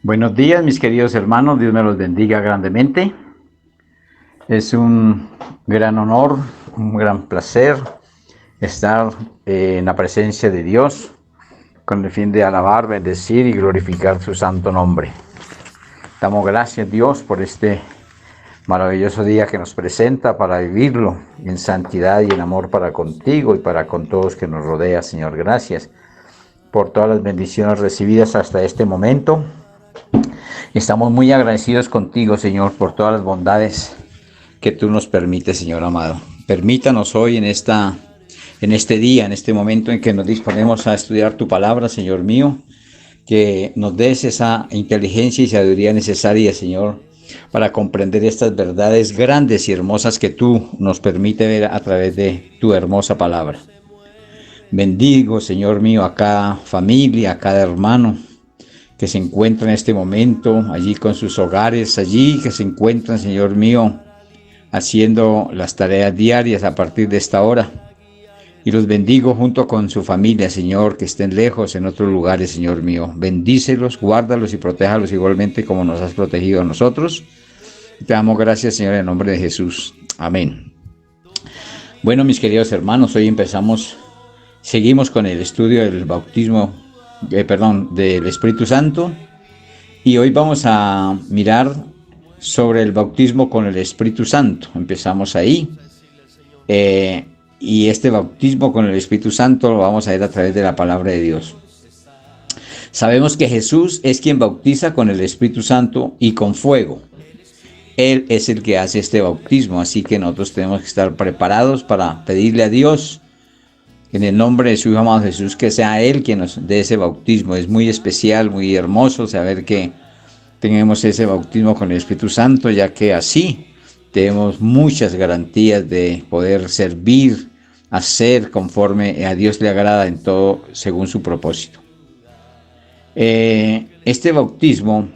Buenos días, mis queridos hermanos, Dios me los bendiga grandemente. Es un gran honor, un gran placer estar en la presencia de Dios con el fin de alabar, bendecir y glorificar su santo nombre. Damos gracias, Dios, por este maravilloso día que nos presenta para vivirlo en santidad y en amor para contigo y para con todos que nos rodea, Señor. Gracias por todas las bendiciones recibidas hasta este momento. Estamos muy agradecidos contigo, Señor, por todas las bondades que tú nos permites, Señor amado. Permítanos hoy en este día, en este momento en que nos disponemos a estudiar tu palabra, Señor mío, que nos des esa inteligencia y sabiduría necesaria, Señor, para comprender estas verdades grandes y hermosas que tú nos permites ver a través de tu hermosa palabra. Bendigo, Señor mío, a cada familia, a cada hermano que se encuentra en este momento allí con sus hogares, allí que se encuentran, Señor mío, haciendo las tareas diarias a partir de esta hora. Y los bendigo junto con su familia, Señor, que estén lejos en otros lugares, Señor mío. Bendícelos, guárdalos y protéjalos igualmente como nos has protegido a nosotros. Te damos gracias, Señor, en el nombre de Jesús. Amén. Bueno, mis queridos hermanos, hoy seguimos con el estudio del bautismo, del Espíritu Santo, y hoy vamos a mirar sobre el bautismo con el Espíritu Santo. Empezamos ahí, y este bautismo con el Espíritu Santo lo vamos a ver a través de la palabra de Dios. Sabemos que Jesús es quien bautiza con el Espíritu Santo y con fuego. Él es el que hace este bautismo, así que nosotros tenemos que estar preparados para pedirle a Dios, en el nombre de su Hijo amado Jesús, que sea Él quien nos dé ese bautismo. Es muy especial, muy hermoso saber que tenemos ese bautismo con el Espíritu Santo, ya que así tenemos muchas garantías de poder servir, hacer conforme a Dios le agrada en todo según su propósito. Este bautismo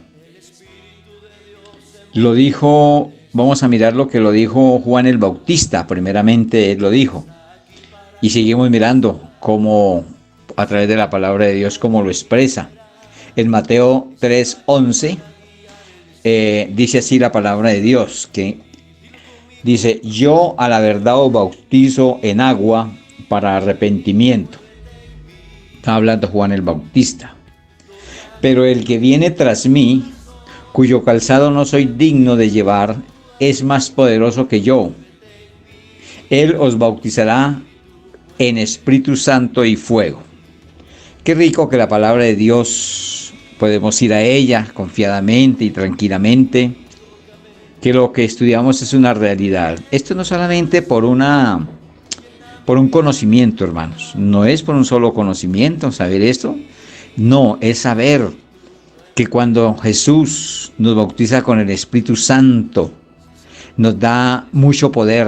lo dijo, vamos a mirar lo que lo dijo Juan el Bautista. Primeramente él lo dijo. Y seguimos mirando cómo, a través de la palabra de Dios, cómo lo expresa. En Mateo 3:11 dice así la palabra de Dios, que dice: yo a la verdad os bautizo en agua para arrepentimiento. Está hablando Juan el Bautista. Pero el que viene tras mí, cuyo calzado no soy digno de llevar, es más poderoso que yo. Él os bautizará en Espíritu Santo y fuego. Qué rico que la palabra de Dios podemos ir a ella confiadamente y tranquilamente, que lo que estudiamos es una realidad. Esto no solamente por un conocimiento, hermanos, no es por un solo conocimiento saber esto, no, es saber que cuando Jesús nos bautiza con el Espíritu Santo, nos da mucho poder,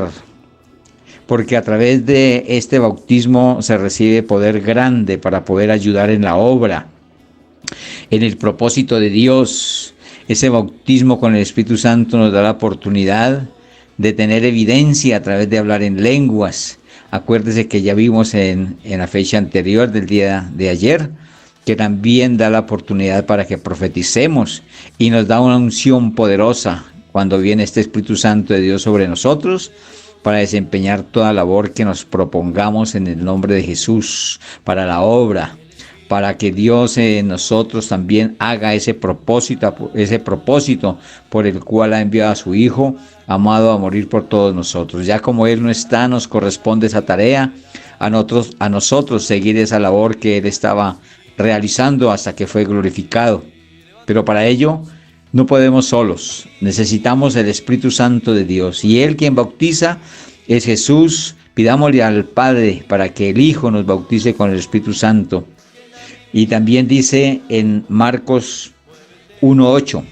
porque a través de este bautismo se recibe poder grande para poder ayudar en la obra, en el propósito de Dios. Ese bautismo con el Espíritu Santo nos da la oportunidad de tener evidencia a través de hablar en lenguas. Acuérdese que ya vimos en la fecha anterior del día de ayer, que también da la oportunidad para que profeticemos y nos da una unción poderosa cuando viene este Espíritu Santo de Dios sobre nosotros, para desempeñar toda labor que nos propongamos en el nombre de Jesús, para la obra, para que Dios en nosotros también haga ese propósito por el cual ha enviado a su Hijo amado a morir por todos nosotros. Ya como Él no está, nos corresponde esa tarea a nosotros seguir esa labor que Él estaba realizando hasta que fue glorificado. Pero para ello no podemos solos, necesitamos el Espíritu Santo de Dios, y Él quien bautiza es Jesús. Pidámosle al Padre para que el Hijo nos bautice con el Espíritu Santo. Y también dice en Marcos 1:8,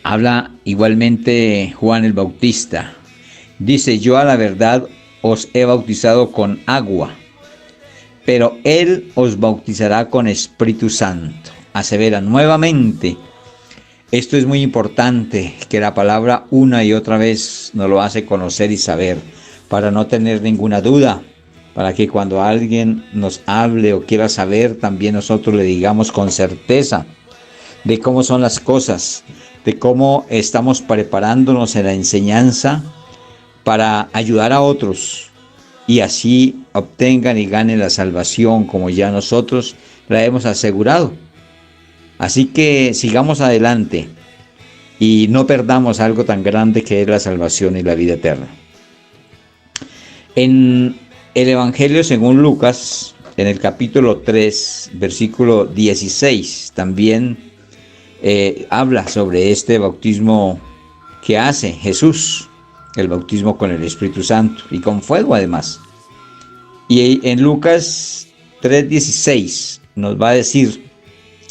habla igualmente Juan el Bautista, dice: yo a la verdad os he bautizado con agua, pero Él os bautizará con Espíritu Santo. Asevera nuevamente. Esto es muy importante, que la palabra una y otra vez nos lo hace conocer y saber, para no tener ninguna duda, para que cuando alguien nos hable o quiera saber, también nosotros le digamos con certeza: de cómo son las cosas, de cómo estamos preparándonos en la enseñanza para ayudar a otros y así obtengan y ganen la salvación como ya nosotros la hemos asegurado. Así que sigamos adelante y no perdamos algo tan grande que es la salvación y la vida eterna. En el Evangelio según Lucas, en el capítulo 3, versículo 16, también habla sobre este bautismo que hace Jesús, el bautismo con el Espíritu Santo y con fuego además. Y en Lucas 3:16 nos va a decir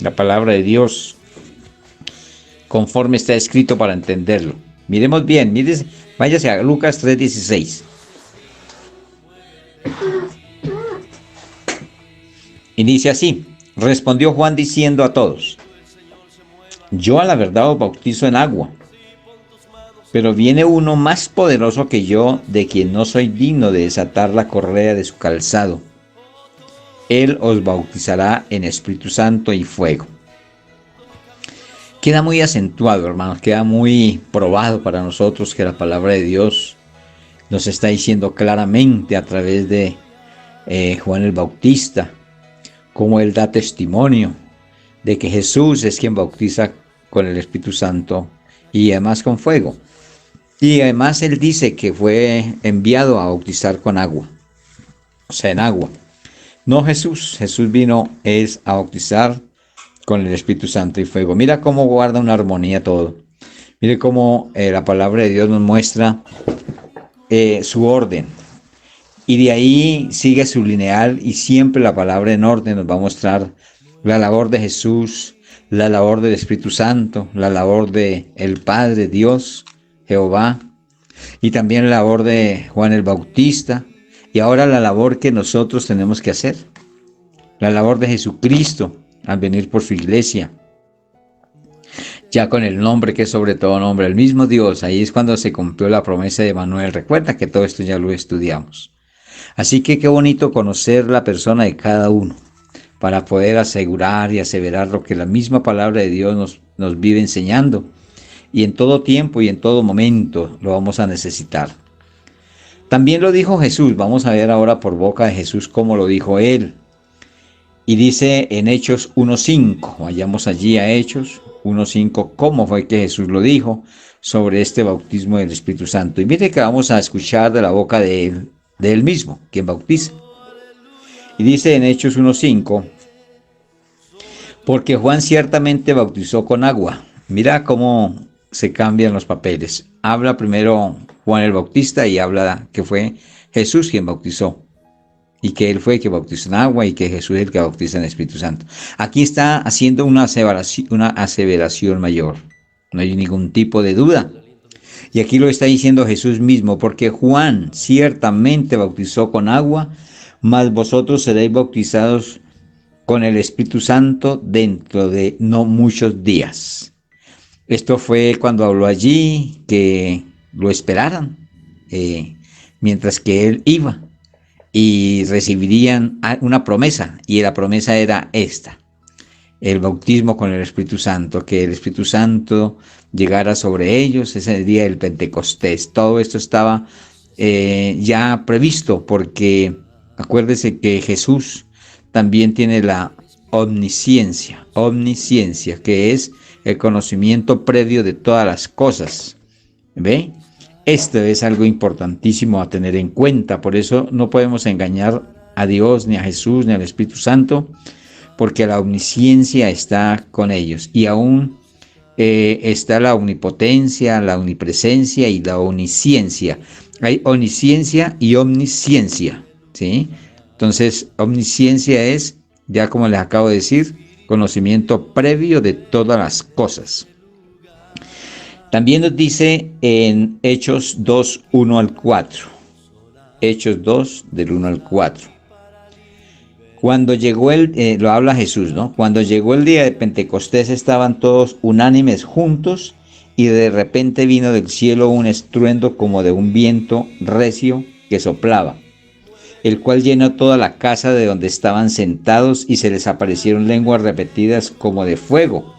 la palabra de Dios conforme está escrito para entenderlo. Miremos bien, mírese, váyase a Lucas 3:16. Y dice así: respondió Juan diciendo a todos: yo a la verdad os bautizo en agua, pero viene uno más poderoso que yo, de quien no soy digno de desatar la correa de su calzado. Él os bautizará en Espíritu Santo y fuego. Queda muy acentuado, hermanos, queda muy probado para nosotros que la palabra de Dios nos está diciendo claramente a través de Juan el Bautista, cómo él da testimonio de que Jesús es quien bautiza con el Espíritu Santo y además con fuego. Y además él dice que fue enviado a bautizar con agua, o sea, en agua. No Jesús, Jesús vino es a bautizar con el Espíritu Santo y fuego. Mira cómo guarda una armonía todo. Mire cómo la palabra de Dios nos muestra su orden. Y de ahí sigue su lineal y siempre la palabra en orden nos va a mostrar la labor de Jesús, la labor del Espíritu Santo, la labor de el Padre, Dios, Jehová, y también la labor de Juan el Bautista, y ahora la labor que nosotros tenemos que hacer, la labor de Jesucristo al venir por su iglesia, ya con el nombre que es sobre todo nombre, el mismo Dios. Ahí es cuando se cumplió la promesa de Manuel. Recuerda que todo esto ya lo estudiamos. Así que qué bonito conocer la persona de cada uno para poder asegurar y aseverar lo que la misma palabra de Dios nos vive enseñando. Y en todo tiempo y en todo momento lo vamos a necesitar. También lo dijo Jesús. Vamos a ver ahora por boca de Jesús cómo lo dijo él. Y dice en Hechos 1:5, vayamos allí a Hechos 1:5, cómo fue que Jesús lo dijo sobre este bautismo del Espíritu Santo. Y mire que vamos a escuchar de la boca de él mismo, quien bautiza. Y dice en Hechos 1:5, porque Juan ciertamente bautizó con agua. Mira cómo se cambian los papeles. Habla primero Juan el Bautista y habla que fue Jesús quien bautizó. Y que él fue el que bautizó en agua y que Jesús es el que bautiza en el Espíritu Santo. Aquí está haciendo una aseveración mayor. No hay ningún tipo de duda. Y aquí lo está diciendo Jesús mismo, porque Juan ciertamente bautizó con agua, mas vosotros seréis bautizados con el Espíritu Santo dentro de no muchos días. Esto fue cuando habló allí que lo esperaran, mientras que él iba. Y recibirían una promesa, y la promesa era esta: el bautismo con el Espíritu Santo, que el Espíritu Santo llegara sobre ellos ese día del Pentecostés. Todo esto estaba ya previsto, porque acuérdese que Jesús también tiene la omnisciencia, que es el conocimiento previo de todas las cosas. ¿Ve? Esto es algo importantísimo a tener en cuenta. Por eso no podemos engañar a Dios, ni a Jesús, ni al Espíritu Santo, porque la omnisciencia está con ellos. Y aún está la omnipotencia, la omnipresencia y la omnisciencia. Hay omnisciencia y omnisciencia, ¿sí? Entonces, omnisciencia es, ya como les acabo de decir, conocimiento previo de todas las cosas. También nos dice en Hechos 2, 1 al 4. Hechos 2, del 1 al 4. Cuando llegó lo habla Jesús, ¿no? Cuando llegó el día de Pentecostés estaban todos unánimes juntos y de repente vino del cielo un estruendo como de un viento recio que soplaba, el cual llenó toda la casa de donde estaban sentados y se les aparecieron lenguas repetidas como de fuego,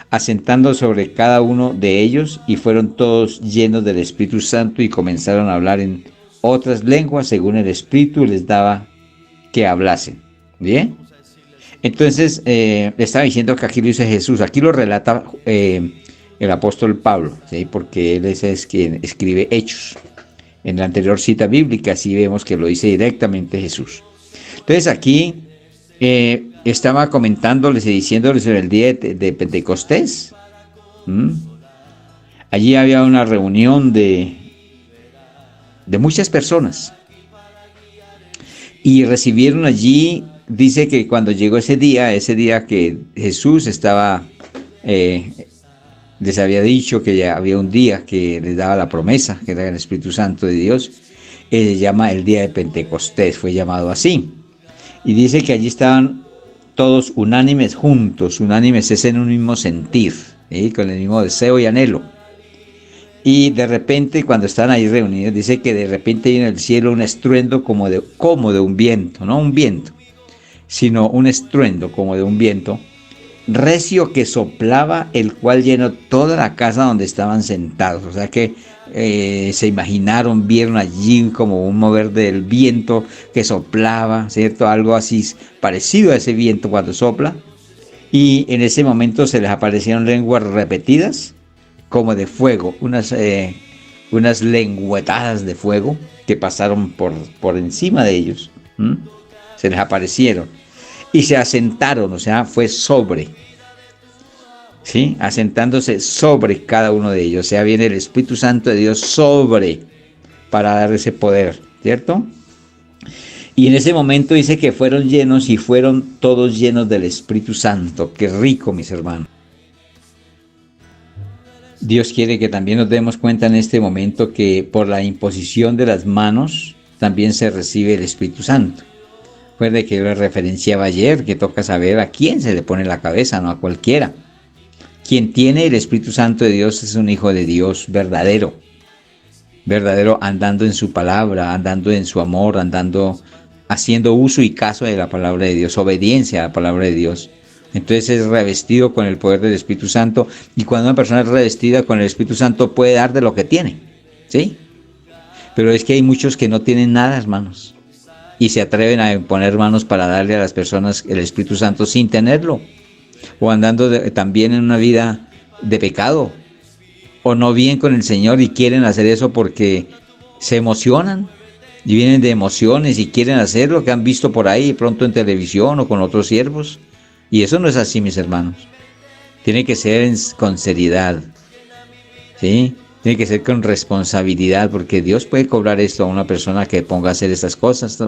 asentando sobre cada uno de ellos, y fueron todos llenos del Espíritu Santo y comenzaron a hablar en otras lenguas según el Espíritu les daba que hablasen. ¿Bien? Entonces, le estaba diciendo que aquí lo dice Jesús, aquí lo relata el apóstol Pablo, ¿sí? Porque él es quien escribe Hechos. En la anterior cita bíblica sí vemos que lo dice directamente Jesús. Entonces aquí estaba comentándoles y diciéndoles sobre el día de Pentecostés. Allí había una reunión de muchas personas y recibieron allí, dice que cuando llegó ese día que Jesús estaba, les había dicho que ya había un día que les daba la promesa, que era el Espíritu Santo de Dios, se llama el día de Pentecostés, fue llamado así. Y dice que allí estaban todos unánimes juntos, unánimes es en un mismo sentir, ¿sí? Con el mismo deseo y anhelo. Y de repente, cuando están ahí reunidos, dice que de repente hay en el cielo un estruendo como de un viento, no un viento, sino un estruendo como de un viento, recio que soplaba, el cual llenó toda la casa donde estaban sentados. O sea que se imaginaron, vieron allí como un mover del viento que soplaba, ¿cierto? Algo así parecido a ese viento cuando sopla. Y en ese momento se les aparecieron lenguas repetidas, como de fuego, unas lengüetadas de fuego que pasaron por encima de ellos. Se les aparecieron. Y se asentaron, o sea, fue sobre. ¿Sí? Asentándose sobre cada uno de ellos. O sea, viene el Espíritu Santo de Dios sobre para dar ese poder, ¿cierto? Y en ese momento dice que fueron llenos y fueron todos llenos del Espíritu Santo. Qué rico, mis hermanos. Dios quiere que también nos demos cuenta en este momento que por la imposición de las manos también se recibe el Espíritu Santo. Recuerde que yo le referenciaba ayer que toca saber a quién se le pone la cabeza, no a cualquiera. Quien tiene el Espíritu Santo de Dios es un hijo de Dios verdadero. Verdadero andando en su palabra, andando en su amor, andando haciendo uso y caso de la palabra de Dios, obediencia a la palabra de Dios. Entonces es revestido con el poder del Espíritu Santo, y cuando una persona es revestida con el Espíritu Santo puede dar de lo que tiene, ¿sí? Pero es que hay muchos que no tienen nada, hermanos, y se atreven a imponer manos para darle a las personas el Espíritu Santo sin tenerlo, o andando también en una vida de pecado, o no bien con el Señor y quieren hacer eso porque se emocionan y vienen de emociones y quieren hacer lo que han visto por ahí pronto en televisión o con otros siervos. Y eso no es así, mis hermanos. Tiene que ser con seriedad, ¿sí? Tiene que ser con responsabilidad, porque Dios puede cobrar esto a una persona que ponga a hacer estas cosas.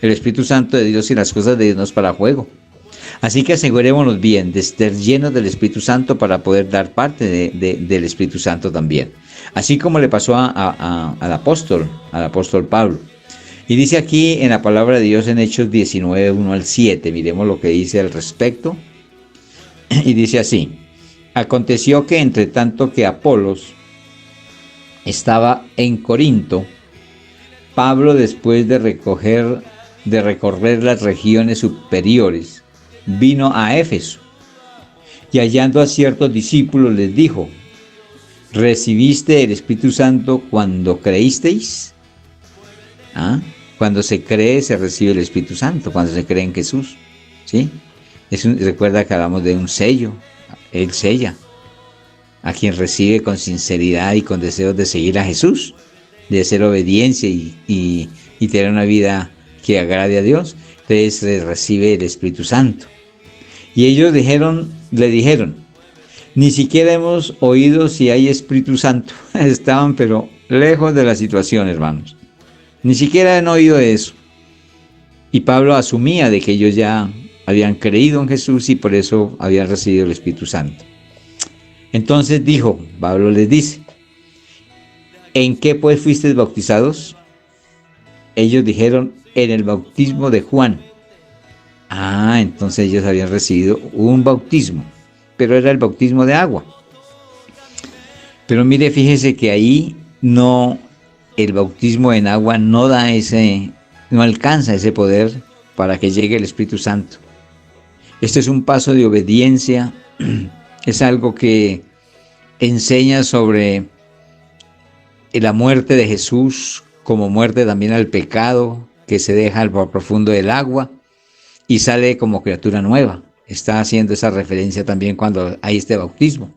El Espíritu Santo de Dios y las cosas de Dios no es para juego. Así que asegurémonos bien de estar llenos del Espíritu Santo para poder dar parte del Espíritu Santo también. Así como le pasó al apóstol Pablo. Y dice aquí en la palabra de Dios en Hechos 19, 1 al 7, miremos lo que dice al respecto. Y dice así: aconteció que entre tanto que Apolos estaba en Corinto, Pablo, después de recorrer las regiones superiores, vino a Éfeso, y hallando a ciertos discípulos les dijo: ¿recibiste el Espíritu Santo cuando creísteis? Cuando se cree, se recibe el Espíritu Santo, cuando se cree en Jesús, ¿sí? Recuerda que hablamos de un sello. Él sella a quien recibe con sinceridad y con deseos de seguir a Jesús, de hacer obediencia y tener una vida que agrade a Dios. Entonces recibe el Espíritu Santo. Y ellos le dijeron, ni siquiera hemos oído si hay Espíritu Santo. Estaban pero lejos de la situación, hermanos. Ni siquiera han oído de eso. Y Pablo asumía de que ellos ya habían creído en Jesús y por eso habían recibido el Espíritu Santo. Entonces Pablo les dice: ¿en qué pues fuisteis bautizados? Ellos dijeron: en el bautismo de Juan. Entonces ellos habían recibido un bautismo, pero era el bautismo de agua. Pero mire, fíjese que ahí el bautismo en agua no alcanza ese poder para que llegue el Espíritu Santo. Este es un paso de obediencia, Es algo que enseña sobre la muerte de Jesús como muerte también al pecado, que se deja al profundo del agua y sale como criatura nueva. Está haciendo esa referencia también cuando hay este bautismo.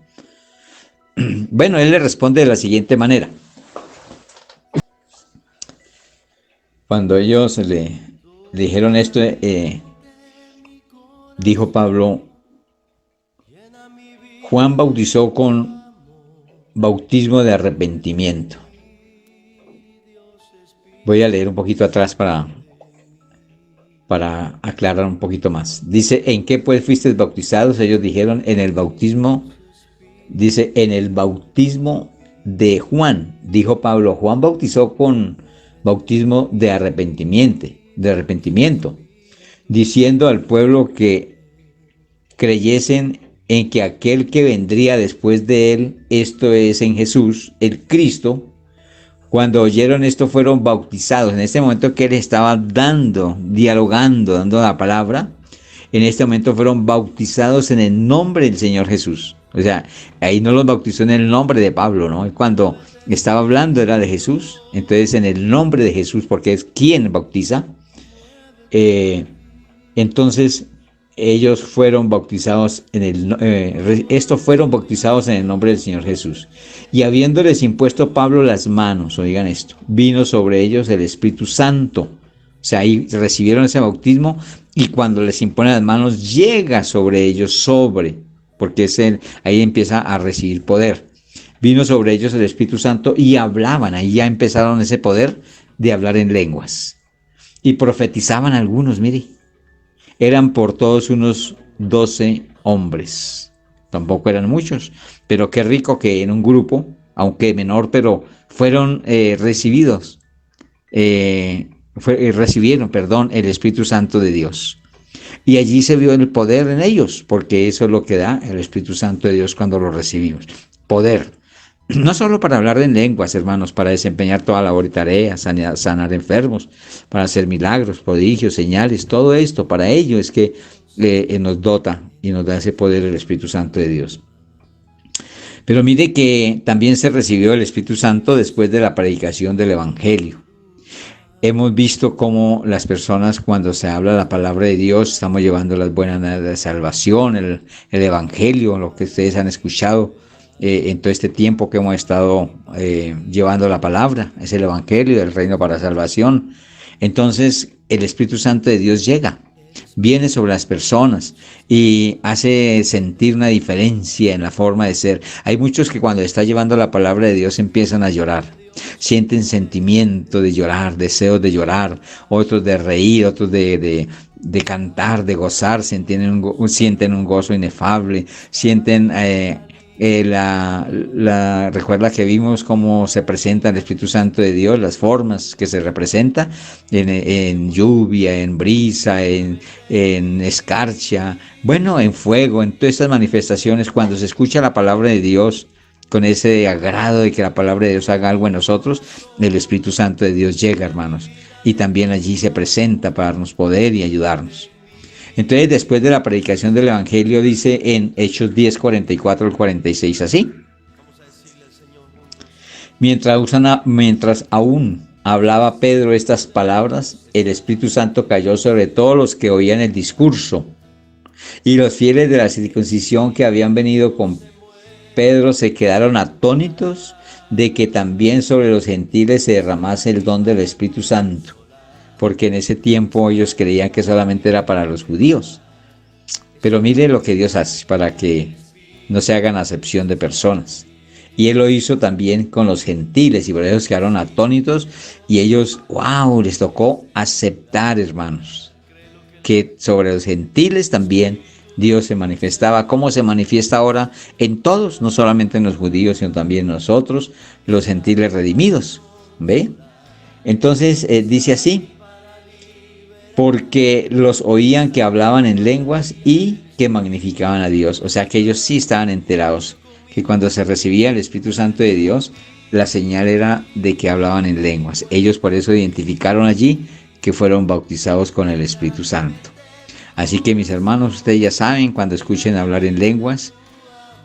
Bueno, él le responde de la siguiente manera. Cuando ellos le dijeron esto, dijo Pablo, Juan bautizó con bautismo de arrepentimiento. Voy a leer un poquito atrás para aclarar un poquito más. Dice, ¿en qué pues fuisteis bautizados? Ellos dijeron, en el bautismo, dice, en el bautismo de Juan. Dijo Pablo, Juan bautizó con bautismo de arrepentimiento, diciendo al pueblo que creyesen en que aquel que vendría después de él, esto es en Jesús, el Cristo. Cuando oyeron esto fueron bautizados. En este momento que él estaba dialogando, dando la palabra, en este momento fueron bautizados en el nombre del Señor Jesús. O sea, ahí no los bautizó en el nombre de Pablo, ¿no? Cuando estaba hablando era de Jesús. Entonces en el nombre de Jesús, porque es quien bautiza. Entonces ellos fueron bautizados estos fueron bautizados en el nombre del Señor Jesús. Y habiéndoles impuesto Pablo las manos, oigan esto, vino sobre ellos el Espíritu Santo. O sea, ahí recibieron ese bautismo y cuando les impone las manos llega sobre ellos porque ahí empieza a recibir poder. Vino sobre ellos el Espíritu Santo y hablaban, ahí ya empezaron ese poder de hablar en lenguas. Y profetizaban algunos, mire. Eran por todos unos 12 hombres. Tampoco eran muchos, pero qué rico que en un grupo, aunque menor, pero fueron recibieron, el Espíritu Santo de Dios. Y allí se vio el poder en ellos, porque eso es lo que da el Espíritu Santo de Dios cuando lo recibimos. Poder. No solo para hablar en lenguas, hermanos, para desempeñar toda labor y tarea, sanar enfermos, para hacer milagros, prodigios, señales, todo esto, para ello es que nos dota y nos da ese poder el Espíritu Santo de Dios. Pero mire que también se recibió el Espíritu Santo después de la predicación del Evangelio. Hemos visto cómo las personas, cuando se habla la palabra de Dios, estamos llevando las buenas nuevas de salvación, el Evangelio, lo que ustedes han escuchado en todo este tiempo que hemos estado llevando la palabra, es el Evangelio del reino para salvación. Entonces el Espíritu Santo de Dios viene sobre las personas y hace sentir una diferencia en la forma de ser. Hay muchos que cuando está llevando la palabra de Dios empiezan a llorar, sienten sentimiento de llorar, deseos de llorar, otros de reír, otros de cantar, de gozar, sienten un gozo inefable, sienten recuerda que vimos cómo se presenta el Espíritu Santo de Dios, las formas que se representa en lluvia, en brisa, en escarcha, bueno, en fuego, en todas estas manifestaciones. Cuando se escucha la palabra de Dios con ese agrado de que la palabra de Dios haga algo en nosotros, el Espíritu Santo de Dios llega, hermanos, y también allí se presenta para darnos poder y ayudarnos. Entonces, después de la predicación del Evangelio, dice en Hechos 10, 44 al 46, así. Mientras aún hablaba Pedro estas palabras, el Espíritu Santo cayó sobre todos los que oían el discurso. Y los fieles de la circuncisión que habían venido con Pedro se quedaron atónitos de que también sobre los gentiles se derramase el don del Espíritu Santo, porque en ese tiempo ellos creían que solamente era para los judíos. Pero mire lo que Dios hace para que no se hagan acepción de personas. Y Él lo hizo también con los gentiles, y por eso quedaron atónitos, y ellos, wow, les tocó aceptar, hermanos, que sobre los gentiles también Dios se manifestaba, como se manifiesta ahora en todos, no solamente en los judíos, sino también en nosotros, los gentiles redimidos. ¿Ve? Entonces dice así, porque los oían que hablaban en lenguas y que magnificaban a Dios. O sea que ellos sí estaban enterados que cuando se recibía el Espíritu Santo de Dios, la señal era de que hablaban en lenguas. Ellos por eso identificaron allí que fueron bautizados con el Espíritu Santo. Así que mis hermanos, ustedes ya saben, cuando escuchen hablar en lenguas,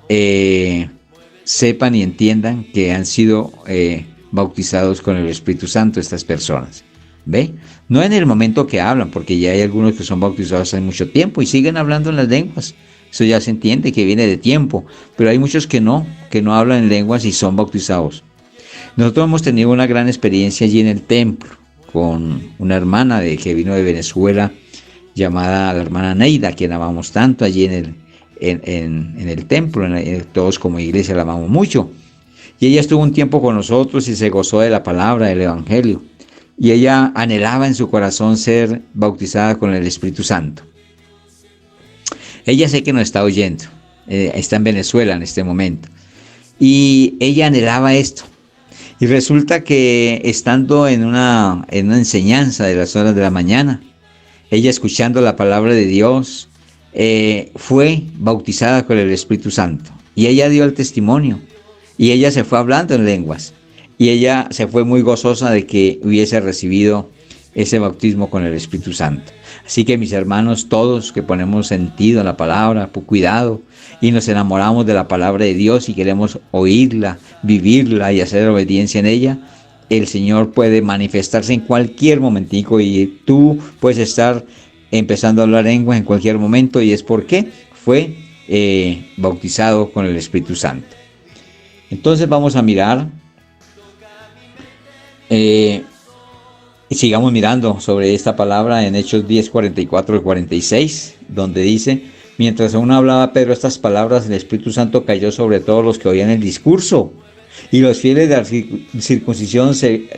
sepan y entiendan que han sido bautizados con el Espíritu Santo estas personas. ¿Ve? No en el momento que hablan, porque ya hay algunos que son bautizados hace mucho tiempo y siguen hablando en las lenguas. Eso ya se entiende que viene de tiempo, pero hay muchos que no hablan en lenguas y son bautizados. Nosotros hemos tenido una gran experiencia allí en el templo con una hermana que vino de Venezuela llamada la hermana Neida, a quien amamos tanto allí en el templo, todos como iglesia la amamos mucho. Y ella estuvo un tiempo con nosotros y se gozó de la palabra, del Evangelio. Y ella anhelaba en su corazón ser bautizada con el Espíritu Santo. Ella sé que nos está oyendo, está en Venezuela en este momento. Y ella anhelaba esto. Y resulta que estando en una enseñanza de las horas de la mañana, ella escuchando la palabra de Dios, fue bautizada con el Espíritu Santo. Y ella dio el testimonio. Y ella se fue hablando en lenguas. Y ella se fue muy gozosa de que hubiese recibido ese bautismo con el Espíritu Santo. Así que mis hermanos, todos que ponemos sentido a la palabra, cuidado, y nos enamoramos de la palabra de Dios y queremos oírla, vivirla y hacer obediencia en ella, el Señor puede manifestarse en cualquier momentico y tú puedes estar empezando a hablar lenguas en cualquier momento, y es porque fue bautizado con el Espíritu Santo. Entonces vamos a mirar y sigamos mirando sobre esta palabra en Hechos 10, 44 y 46, donde dice: mientras aún hablaba Pedro estas palabras, el Espíritu Santo cayó sobre todos los que oían el discurso. Y los fieles de la circuncisión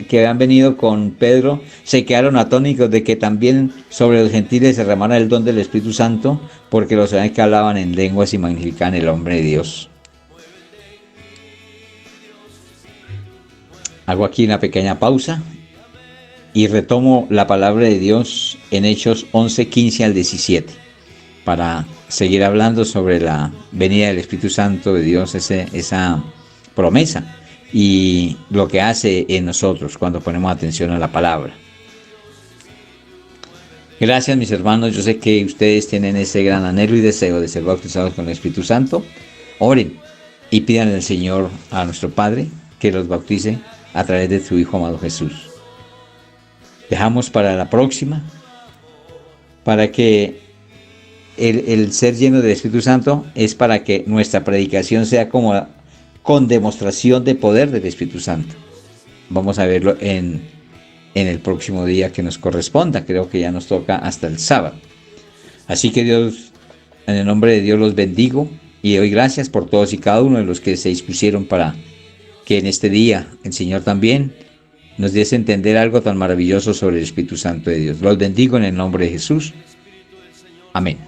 que habían venido con Pedro se quedaron atónitos de que también sobre los gentiles se derramara el don del Espíritu Santo, porque los sabían que hablaban en lenguas y magnificaban el nombre de Dios. Hago aquí una pequeña pausa y retomo la palabra de Dios en Hechos 11, 15 al 17 para seguir hablando sobre la venida del Espíritu Santo de Dios, esa promesa y lo que hace en nosotros cuando ponemos atención a la palabra. Gracias, mis hermanos. Yo sé que ustedes tienen ese gran anhelo y deseo de ser bautizados con el Espíritu Santo. Oren y pidan al Señor, a nuestro Padre, que los bautice a través de su Hijo amado Jesús. Dejamos para la próxima, para que el ser lleno del Espíritu Santo es para que nuestra predicación sea como con demostración de poder del Espíritu Santo. Vamos a verlo en el próximo día que nos corresponda. Creo que ya nos toca hasta el sábado. Así que Dios, en el nombre de Dios, los bendigo y doy gracias por todos y cada uno de los que se dispusieron para que en este día el Señor también nos diese entender algo tan maravilloso sobre el Espíritu Santo de Dios. Los bendigo en el nombre de Jesús. Amén.